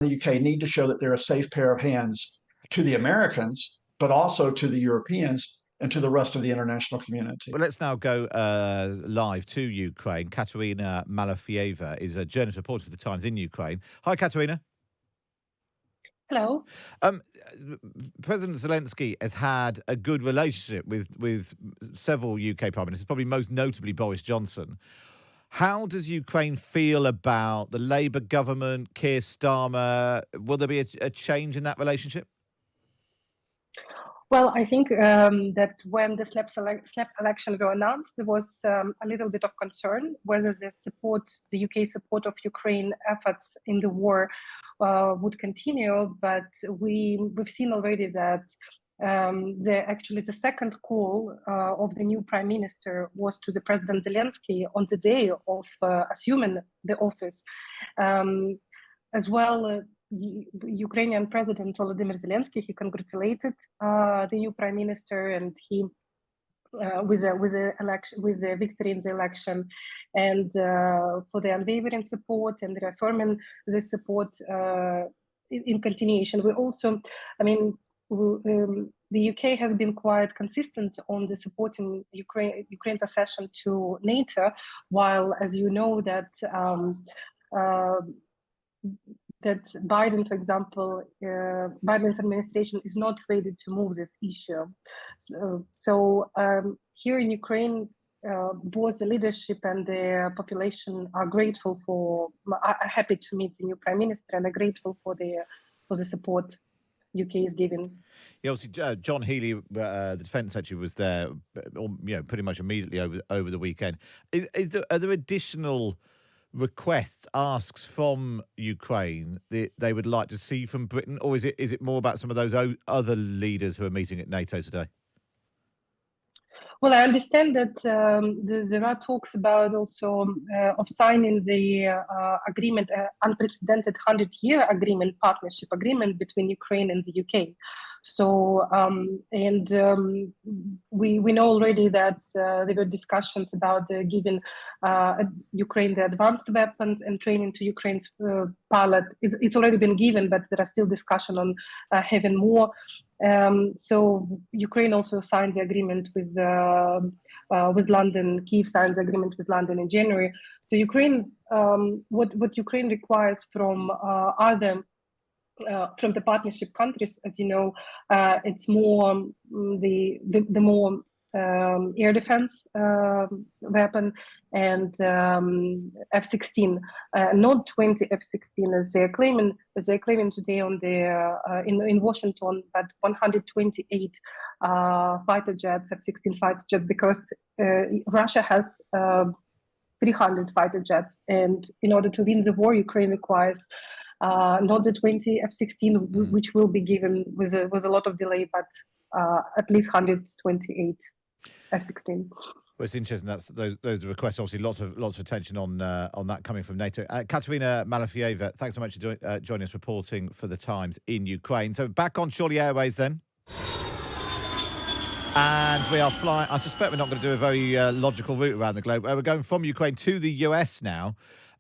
the UK need to show that they're a safe pair of hands to the Americans, but also to the Europeans and to the rest of the international community. Well, let's now go live to Ukraine. Katerina Malafieva is a journalist reporter for The Times in Ukraine. Hi, Katerina. Hello. Um, President Zelensky has had a good relationship with several UK prime ministers, probably most notably Boris Johnson. How does Ukraine feel about the Labour government, Keir Starmer? Will there be a change in that relationship? Well, I think that when the SLAP election were announced, there was a little bit of concern whether the UK support of Ukraine efforts in the war would continue. But we've seen already that the second call of the new prime minister was to the President Zelensky on the day of assuming the office. As well, Ukrainian President Volodymyr Zelensky, he congratulated the new prime minister, and he with the victory in the election, and for the unwavering support and reaffirming the support in continuation. We also, the UK has been quite consistent on the supporting Ukraine's accession to NATO, while, as you know, that Biden, for example, Biden's administration is not ready to move this issue. So here in Ukraine, both the leadership and the population are happy to meet the new prime minister, and are grateful for the support UK is giving. Yeah, obviously, John Healey, the Defence Secretary, was there, pretty much immediately over the weekend. Are there additional requests, asks from Ukraine that they would like to see from Britain, or is it more about some of those other leaders who are meeting at NATO today? Well, I understand that there are talks about also of signing the agreement, unprecedented 100-year agreement, partnership agreement between Ukraine and the UK. So, we know already that there were discussions about giving Ukraine the advanced weapons and training to Ukraine's pilot. It's already been given, but there are still discussions on having more. So Ukraine also signed the agreement with London. Kyiv signed the agreement with London in January. So Ukraine, what Ukraine requires from from the partnership countries, as you know, it's more the more air defense weapon and F-16, not 20 F-16 as they're claiming today on in Washington, but 128 fighter jets, F-16 fighter jets, because Russia has 300 fighter jets, and in order to win the war, Ukraine requires not the 20 F-16, which will be given with a lot of delay, but at least 128 F-16. Well, it's interesting. Those requests. Obviously, lots of attention on that coming from NATO. Katerina Malafieva, thanks so much for joining us, reporting for The Times in Ukraine. So back on Surely Airways then. And we are flying. I suspect we're not going to do a very logical route around the globe. We're going from Ukraine to the US now.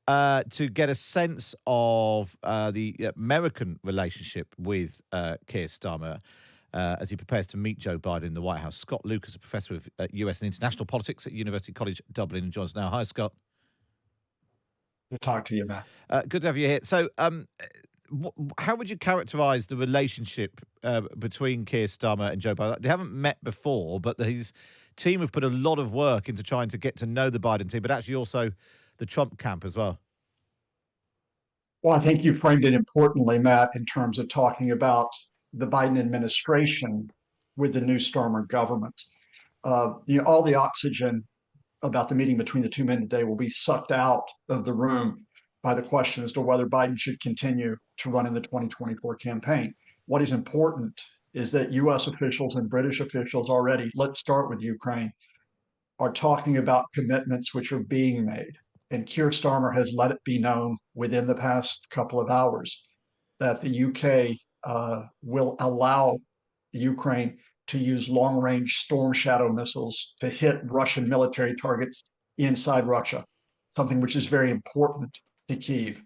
To get a sense of the American relationship with Keir Starmer as he prepares to meet Joe Biden in the White House. Scott Lucas, a professor of US and international politics at University College Dublin, and joins us now. Hi, Scott. Good to talk to you, Matt. Good to have you here. So how would you characterise the relationship between Keir Starmer and Joe Biden? They haven't met before, but his team have put a lot of work into trying to get to know the Biden team, but actually also the Trump camp as well. Well, I think you framed it importantly, Matt, in terms of talking about the Biden administration with the new Starmer government. All the oxygen about the meeting between the two men today will be sucked out of the room by the question as to whether Biden should continue to run in the 2024 campaign. What is important is that U.S. officials and British officials already, let's start with Ukraine, are talking about commitments which are being made. And Keir Starmer has let it be known within the past couple of hours that the UK will allow Ukraine to use long-range Storm Shadow missiles to hit Russian military targets inside Russia, something which is very important to Kyiv.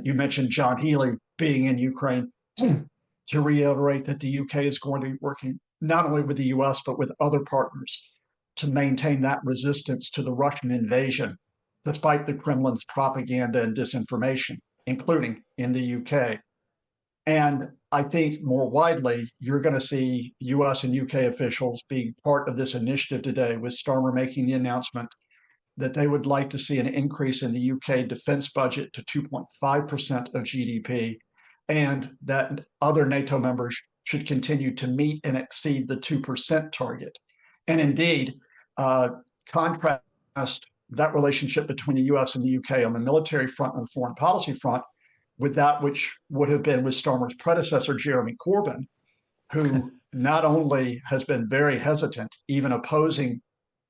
You mentioned John Healey, being in Ukraine to reiterate that the UK is going to be working not only with the US, but with other partners to maintain that resistance to the Russian invasion, despite the Kremlin's propaganda and disinformation, including in the UK. And I think more widely, you're going to see US and UK officials being part of this initiative today, with Starmer making the announcement that they would like to see an increase in the UK defense budget to 2.5% of GDP, and that other NATO members should continue to meet and exceed the 2% target. And indeed, contrast that relationship between the US and the UK on the military front and the foreign policy front with that which would have been with Starmer's predecessor, Jeremy Corbyn, who not only has been very hesitant, even opposing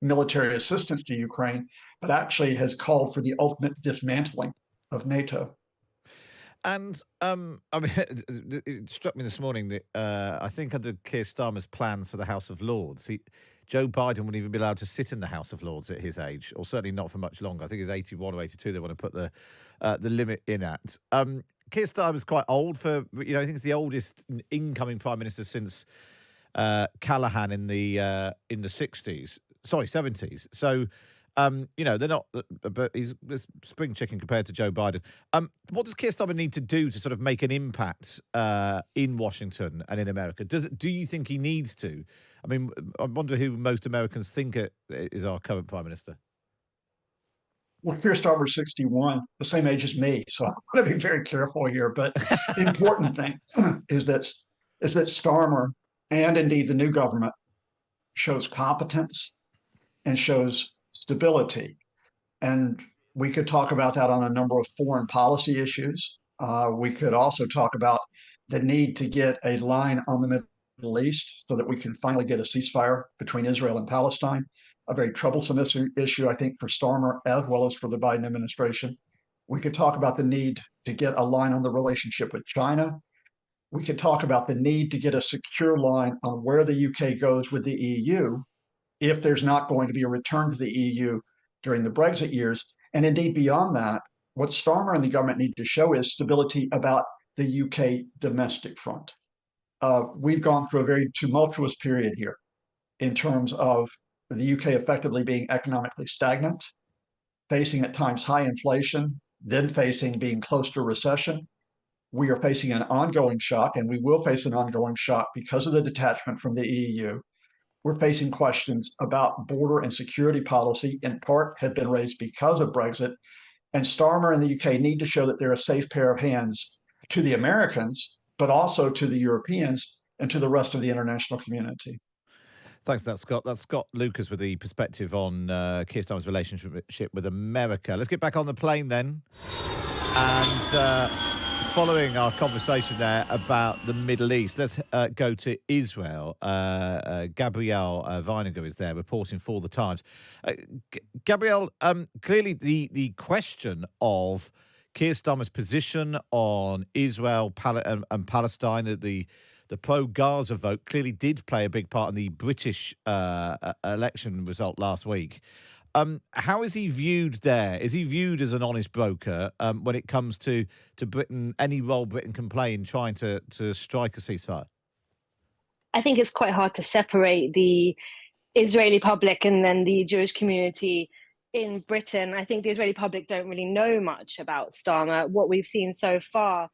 military assistance to Ukraine, but actually has called for the ultimate dismantling of NATO. And I mean, it struck me this morning that I think under Keir Starmer's plans for the House of Lords, Joe Biden wouldn't even be allowed to sit in the House of Lords at his age, or certainly not for much longer. I think he's 81 or 82. They want to put the limit in at. Keir Starmer's quite old for, I think it's the oldest incoming prime minister since Callaghan in the 60s, sorry, 70s. So. They're not, but he's spring chicken compared to Joe Biden. What does Keir Starmer need to do to sort of make an impact in Washington and in America? Do you think he needs to? I mean, I wonder who most Americans think is our current prime minister. Well, Keir Starmer's 61, the same age as me, so I'm going to be very careful here. But the important thing is that Starmer and indeed the new government shows competence and shows stability. And we could talk about that on a number of foreign policy issues. We could also talk about the need to get a line on the Middle East so that we can finally get a ceasefire between Israel and Palestine, a very troublesome issue, I think, for Starmer as well as for the Biden administration. We could talk about the need to get a line on the relationship with China. We could talk about the need to get a secure line on where the UK goes with the EU if there's not going to be a return to the EU during the Brexit years. And indeed, beyond that, what Starmer and the government need to show is stability about the UK domestic front. We've gone through a very tumultuous period here in terms of the UK effectively being economically stagnant, facing at times high inflation, then facing being close to recession. We are facing an ongoing shock, and we will face an ongoing shock because of the detachment from the EU. We're facing questions about border and security policy, in part have been raised because of Brexit. And Starmer and the UK need to show that they're a safe pair of hands to the Americans, but also to the Europeans and to the rest of the international community. Thanks for that, Scott. That's Scott Lucas with the perspective on Keir Starmer's relationship with America. Let's get back on the plane then. And following our conversation there about the Middle East, let's go to Israel. Gabrielle Weininger is there reporting for The Times. Gabrielle, clearly the question of Keir Starmer's position on Israel and Palestine, the pro-Gaza vote, clearly did play a big part in the British election result last week. How is he viewed there? Is he viewed as an honest broker when it comes to Britain, any role Britain can play in trying to strike a ceasefire? I think it's quite hard to separate the Israeli public and then the Jewish community in Britain. I think the Israeli public don't really know much about Starmer. What we've seen so far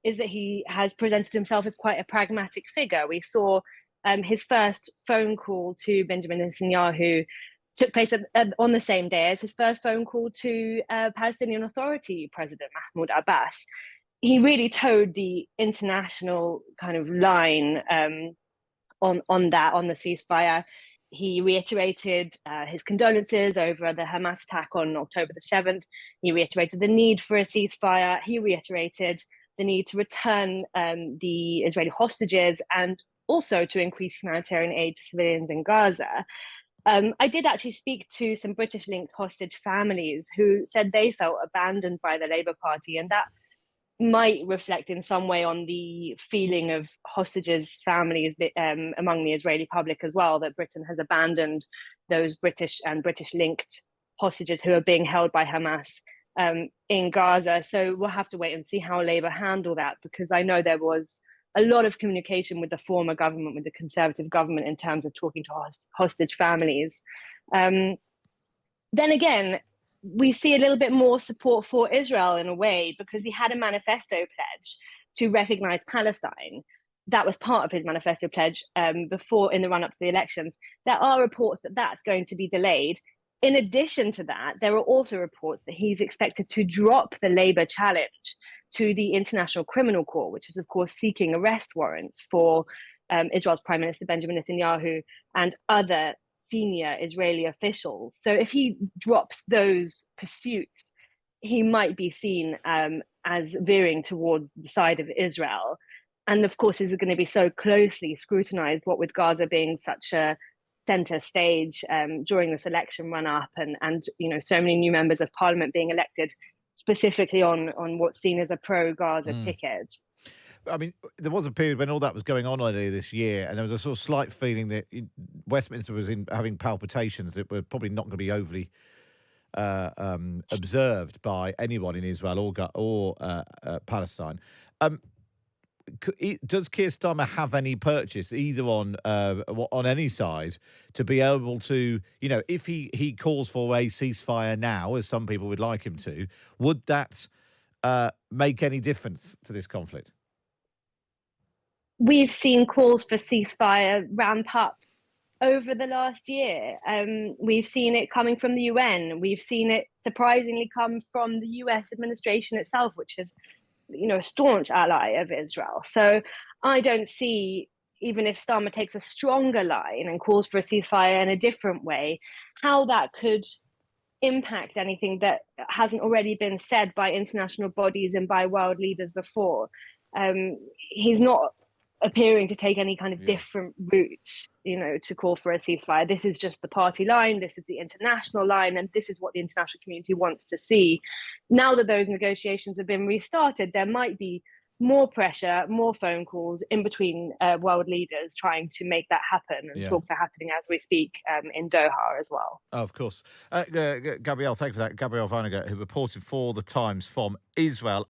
is that he has presented himself as quite a pragmatic figure. We saw his first phone call to Benjamin Netanyahu took place on the same day as his first phone call to Palestinian Authority President Mahmoud Abbas. He really towed the international kind of line on the ceasefire. He reiterated his condolences over the Hamas attack on October the 7th. He reiterated the need for a ceasefire. He reiterated the need to return the Israeli hostages and also to increase humanitarian aid to civilians in Gaza. I did actually speak to some British-linked hostage families who said they felt abandoned by the Labour Party, and that might reflect in some way on the feeling of hostages' families among the Israeli public as well, that Britain has abandoned those British and British-linked hostages who are being held by Hamas in Gaza. So we'll have to wait and see how Labour handle that, because I know there was a lot of communication with the former government, with the Conservative government, in terms of talking to hostage families. Then again, we see a little bit more support for Israel in a way, because he had a manifesto pledge to recognise Palestine. That was part of his manifesto pledge before, in the run-up to the elections. There are reports that that's going to be delayed. In addition to that, there are also reports that he's expected to drop the Labour challenge to the International Criminal Court, which is, of course, seeking arrest warrants for Israel's Prime Minister Benjamin Netanyahu and other senior Israeli officials. So if he drops those pursuits, he might be seen as veering towards the side of Israel. And of course, is going to be so closely scrutinized, what with Gaza being such a center stage during this election run up, and so many new members of parliament being elected specifically on what's seen as a pro-Gaza ticket. I mean, there was a period when all that was going on earlier this year, and there was a sort of slight feeling that Westminster was having palpitations that were probably not going to be overly observed by anyone in Israel or Palestine. Does Keir Starmer have any purchase either on any side to be able to, if he calls for a ceasefire now, as some people would like him to, would that make any difference to this conflict? We've seen calls for ceasefire ramp up over the last year. We've seen it coming from the UN. We've seen it surprisingly come from the US administration itself, which is a staunch ally of Israel. So I don't see, even if Starmer takes a stronger line and calls for a ceasefire in a different way, how that could impact anything that hasn't already been said by international bodies and by world leaders before. He's not appearing to take any kind of different route, to call for a ceasefire. This is just the party line, this is the international line, and this is what the international community wants to see. Now that those negotiations have been restarted, there might be more pressure, more phone calls in between world leaders trying to make that happen. And talks are happening as we speak in Doha as well. Oh, of course. Gabrielle, thank you for that. Gabrielle Weiniger, who reported for The Times from Israel.